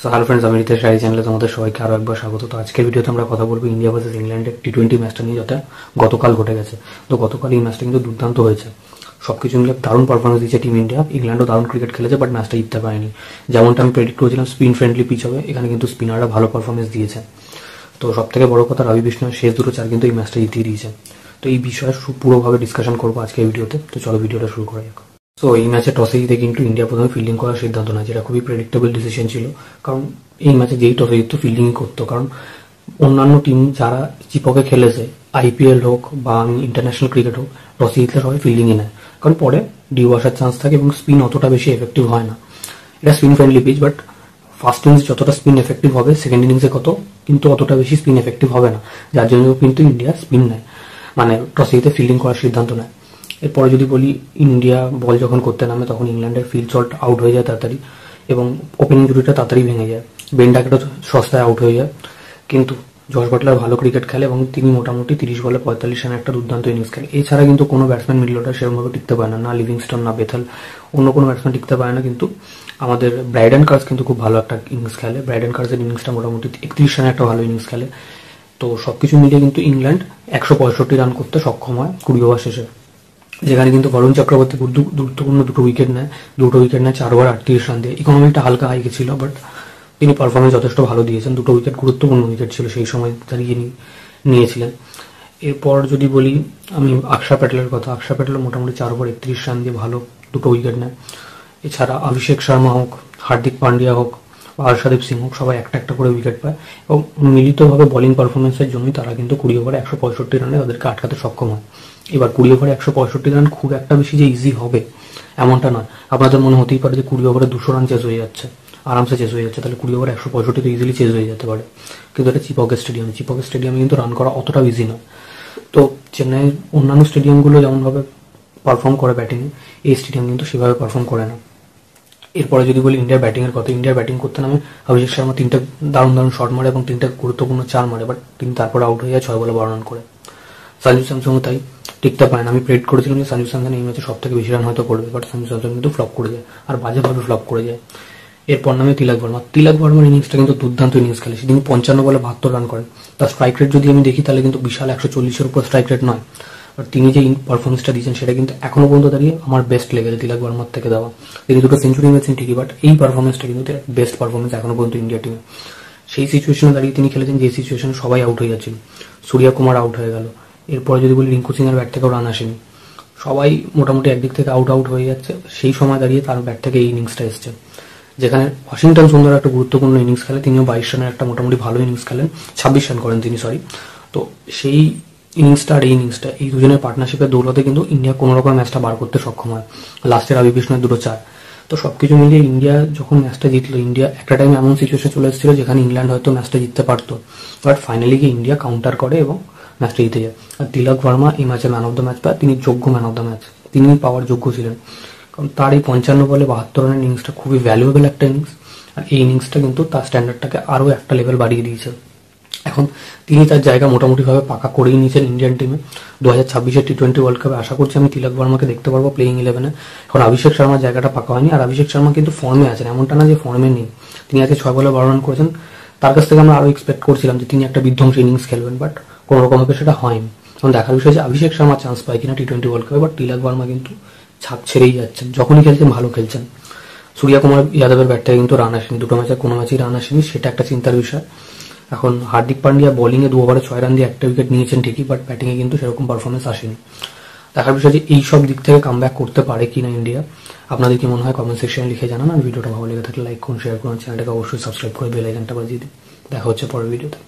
So hello friends, আমি রিতেশ রায় চ্যানেলে তোমাদের সবাইকে আরও একবার স্বাগত। তো আজকের ভিডিওতে আমরা কথা বলবো ইন্ডিয়া ভার্সেস ইংল্যান্ডের টি-20 ম্যাচটা নিয়ে, যেটা গতকাল ঘটে গেছে। তো গতকাল এই ম্যাচটা কিন্তু দুর্দান্ত হয়েছে, সবকিছু মিলে দারুণ পারফরমেন্স দিয়েছে টিম ইন্ডিয়া। ইংল্যান্ডও দারুণ ক্রিকেট খেলেছে, বাট ম্যাচটা জিততে পারেনি। যেমনটা আমি প্রেডিক্ট করেছিলাম স্পিন ফ্রেন্ডলি পিচ হবে, এখানে কিন্তু স্পিনাররা ভালো পারফরমেন্স দিয়েছে। তো সব থেকে বড় কথা, রবি বিষ্ণুর শেষ দুটো চার কিন্তু এই ম্যাচটা জিতিয়ে দিয়েছে। তো এই বিষয়ে পুরোভাবে ডিসকাশন করবো আজকে এই ভিডিওতে। তো চলো ভিডিওটা শুরু করা যাক। তো এই ম্যাচে টসে জিতে কিন্তু ইন্ডিয়া প্রথমে ফিল্ডিং করার সিদ্ধান্ত নেয়, যেটা খুবই প্রেডিক্টেবল ডিসিশন ছিল। কারণ এই ম্যাচে যেই টসে জিততো ফিল্ডিংই করতো। কারণ অন্যান্য টিম যারা চিপকে খেলেছে, আইপিএল হোক বা ইন্টারন্যাশনাল ক্রিকেট হোক, টসে জিতলে সবাই ফিল্ডিংই নেয়। কারণ পরে ডিউ আসার চান্স থাকে এবং স্পিন অতটা বেশি এফেক্টিভ হয় না। এটা spin friendly pitch, but first innings যতটা স্পিন এফেক্টিভ হবে, সেকেন্ড ইনিংসে কিন্তু অতটা বেশি স্পিন এফেক্টিভ হবে না, যার জন্য কিন্তু ইন্ডিয়া স্পিন নেয়, মানে টসে জিতে ফিল্ডিং করার সিদ্ধান্ত নেয়। এরপরে যদি বলি, ইন্ডিয়া বল যখন করতে নামে তখন ইংল্যান্ডের ফিল্ড শট আউট হয়ে যায় তাড়াতাড়ি, এবং ওপেনিং জুটিটা তাড়াতাড়ি ভেঙে যায়। বেন ডাকেটও সস্তায় আউট হয়ে যায়। কিন্তু জশ বাটলার ভালো ক্রিকেট খেলে এবং তিনি মোটামুটি 30 বলে 45 রানের একটা দুর্দান্ত ইনিংস খেলে। এছাড়া কিন্তু কোনো ব্যাটসম্যান মিডল অর্ডার সেরকমভাবে টিকতে পারে না, লিভিংস্টন না বেথেল, অন্য কোনো ব্যাটসম্যান টিকতে পারে না। কিন্তু আমাদের ব্রাইডেন কার্স কিন্তু খুব ভালো একটা ইনিংস খেলে। ব্রাইডেন কার্সের ইনিংসটা মোটামুটি 31 রানের একটা ভালো ইনিংস খেলে। তো সবকিছু মিলিয়ে কিন্তু ইংল্যান্ড 165 রান করতে সক্ষম হয় 20 ওভার শেষে, যেখানে কিন্তু বরুণ চক্রবর্তী গুরুত্বপূর্ণ দুটো উইকেট নেয় 4 ওভার 38 রান দিয়ে। ইকোনমিটা হালকা হাই ছিল, বাট তিনি পারফরমেন্স যথেষ্ট ভালো দিয়েছেন। দুটো উইকেট গুরুত্বপূর্ণ উইকেট ছিল, সেই সময় দাঁড়িয়ে নিয়েছিলেন। এরপর যদি বলি আমি আকশা প্যাটেলের কথা, আকশা প্যাটেল মোটামুটি 4 ওভার 31 রান দিয়ে ভালো দুটো উইকেট নেয়। এছাড়া অভিষেক শর্মা হোক, হার্দিক পান্ডিয়া হোক বা হর্ষদীপ সিং হোক, সবাই একটা একটা করে উইকেট পায় এবং মিলিতভাবে বোলিং পারফরমেন্সের জন্যই তারা কিন্তু 20 ওভারে 165 রানে তাদেরকে আটকাতে সক্ষম হয়। এবার 20 ওভারে 165 রান খুব একটা বেশি যে ইজি হবে এমনটা নয়। আপনাদের মনে হতেই পারে যে 20 ওভারে 200 রান চেস হয়ে যাচ্ছে, আরামসে চেস হয়ে যাচ্ছে, তাহলে 20 ওভারে 165 তো ইজিলি চেস হয়ে যেতে পারে। কিন্তু এটা চিপকের স্টেডিয়ামে কিন্তু রান করা অতটা ইজি নয়। তো চেন্নাইয়ের অন্যান্য স্টেডিয়ামগুলো যেমনভাবে পারফর্ম করে ব্যাটিংয়ে, এই স্টেডিয়াম কিন্তু সেভাবে পারফর্ম করে না। এরপরে যদি বলি ইন্ডিয়ার ব্যাটিংয়ের কথা, ইন্ডিয়ার ব্যাটিং করতে নামে অভিষেক শর্মা 3টে দারুণ শট মারে এবং 3টে গুরুত্বপূর্ণ 4 মারে, বাট তিনি তারপরে আউট হয়ে যায় 6 বলে 12 রান করে। সঞ্জু স্যামসনও তাই টিকতে পারে না। আমি প্রেডিক্ট করেছিলাম যে সঞ্জু স্যামসন এই ম্যাচে সব থেকে বেশি রান হয়তো করবে, বাট সঞ্জু স্যামসন কিন্তু ফ্লপ করে যায়, আর বাজেভাবে ফ্লপ করে যায়। এরপর নামে তিলক বর্মার ইনিংসটা কিন্তু দুর্দান্ত ইনিংস খেলে। সেদিন 55 বলে 72 রান করেন। তার স্ট্রাইক রেট যদি আমি দেখি, তাহলে কিন্তু বিশাল 140-এর উপর স্ট্রাইক রেট নয়, বাট তিনি যে পারফরমেন্সটা দিয়েছেন সেটা কিন্তু এখনো পর্যন্ত দাঁড়িয়ে আমার বেস্ট লেগেছে তিলক বর্মার থেকে দেওয়া। তিনি দুটো সেঞ্চুরি মেরেছেন ঠিকই, বাট এই পারফরমেন্সটা কিন্তু বেস্ট পারফরমেন্স এখনো পর্যন্ত ইন্ডিয়া টিমে। সেই সিচুয়েশনে দাঁড়িয়ে তিনি খেলেছেন যে সিচুয়েশনে সবাই আউট হয়ে যাচ্ছিল। সূর্য কুমার আউট হয়ে গেল। এরপরে যদি বলি রিঙ্কু সিং এর ব্যাট থেকেও রান আসেনি, সবাই মোটামুটি একদিক থেকে আউট হয়ে যাচ্ছে। সেই সময় দাঁড়িয়ে তার ব্যাট থেকে এই ইনিংসটা এসছে, যেখানে ওয়াশিংটন সুন্দর একটা গুরুত্বপূর্ণ ইনিংস খেলে। তিনিও 22 রানের একটা মোটামুটি ভালো ইনিংস খেলেন, 26 রান করেন তিনি, সরি। তো সেই ইনিংসটা আর এই ইনিংসটা, এই দুজনের পার্টনারশিপের দৌলতে কিন্তু ইন্ডিয়া কোনো রকম ম্যাচটা বার করতে সক্ষম হয়। লাস্টের রবি বিষ্ণুর দুটো 4। তো সবকিছু মিলিয়ে ইন্ডিয়া যখন ম্যাচটা জিতলো, ইন্ডিয়া একটা টাইম এমন সিচুয়েশন চলে এসেছিল যেখানে ইংল্যান্ড হয়তো ম্যাচটা জিততে পারতো, বাট ফাইনালি গিয়ে ইন্ডিয়া কাউন্টার করে এবং ম্যাচটা জিতে যায়। আর তিলক ভার্মা এই ম্যাচে ম্যান অফ দ্য ম্যাচ পায়। তিনি যোগ্য ম্যান অফ দ্য ম্যাচ, তিনি পাওয়ার যোগ্য ছিলেন। কারণ তার এই 55 বলে 72 রানের ইনিংসটা খুবই ভ্যালুয়েবল একটা ইনিংস, আর এই ইনিংসটা কিন্তু তার স্ট্যান্ডার্ডটাকে আরও একটা লেভেল বাড়িয়ে দিয়েছে। এখন তিনি তার জায়গা মোটামুটিভাবে পাকা করেই নিয়েছেন ইন্ডিয়ান টিমে। 2026-এর টি-20 ওয়ার্ল্ড কাপে আশা করছি আমি তিলক বর্মাকে দেখতে পারবো প্লেইং 11-এ। এখন অভিষেক শর্মার জায়গাটা পাকা হয়নি, আর অভিষেক শর্মা কিন্তু ফর্মে আছেন, এমনটা না যে ফর্মে নেই। তিনি আজকে 6 বলে 12 রান করেছেন। তার কাছ থেকে আমরা আরও এক্সপেক্ট করছিলাম যে তিনি একটা বিধ্বংসী ইনিংস খেলবেন, বাট কোনো রকমভাবে সেটা হয়নি। এখন দেখার বিষয় যে অভিষেক শর্মা চান্স পায় কিনা টি-20 ওয়ার্ল্ড কাপে, বাট তিলক বর্মা কিন্তু ছাপ ছেড়েই যাচ্ছেন। যখনই খেলছেন ভালো খেলছেন। সূর্য কুমার যাদবের ব্যাট থেকে কিন্তু রান আসেনি, দুটো ম্যাচে কোনো ম্যাচেই রান আসেনি, সেটা একটা চিন্তার বিষয়। এখন হার্দিক পান্ডিয়া বোলিংয়ে 2 ওভারে 6 রান দিয়ে একটা উইকেট নিয়েছেন ঠিকই, বাট ব্যাটিংয়ে কিন্তু সেরকম পারফরমেন্স আসেনি। দেখার বিষয় যে এই সব দিক থেকে কামব্যাক করতে পারে কিনা ইন্ডিয়া। আপনাদের কি মনে হয় কমেন্ট সেকশনে লিখে জানান। আর ভিডিওটা ভালো লেগে থাকলে লাইক করুন, শেয়ার করুন, চ্যানেলটাকে অবশ্যই সাবস্ক্রাইব করে বেল আইকনটা বাজিয়ে দিন। দেখা হচ্ছে পরের ভিডিওতে।